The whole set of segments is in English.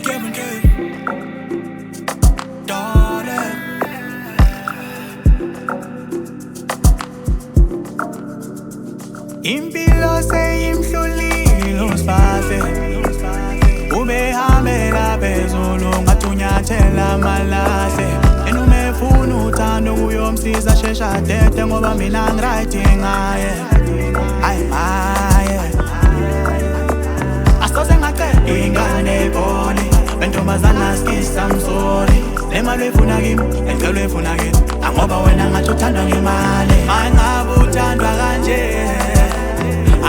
Kevin K. Darling. Impilo seyimhlulile usibaze ubehambela phezulu ngathunyathela amalahle enumefuna uthando kuyomsiza shesha adede ngoba mina ngiright ngaye ayi maye asoze ngacela ingane ibone bentombazana skisa msori lemali efuna kimi engcelo efuna kini ngoba wena ngathi uthandwa ngemali maye ngabe uthandwa kanje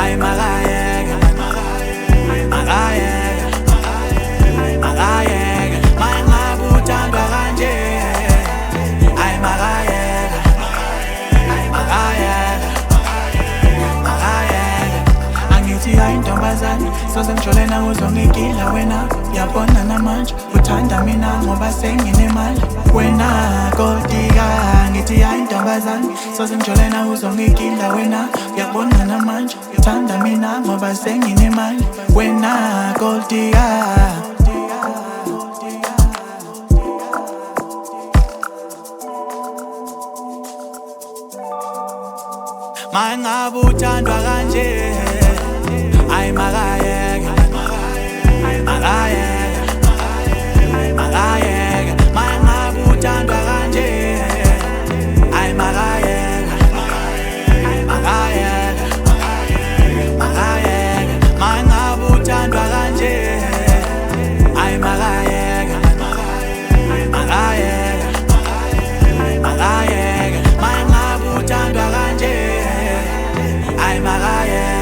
ayi makayeke makayeke makayeke maye ngabe uthandwa kanje ayi makayeke makayeke makayeke angithi hayi ntombazane soze ngijole nawe uzongigila wena uyabona namanje uthanda mina ngoba senginemali wena kodika ngithi hayi ntombazane soze ngijole nawe uzongigila wena uyabona namanje uthanda mina ngoba senginemali wena kodika maye ngabe uthandwa kanje ayi makayeke makayeke makayeke maye ngabe uthandwa kanje ayi makayeke makayeke makayeke maye ngabe uthandwa kanje ayi makayeke makayeke makayeke maye ngabe uthandwa kanje ayi makayeke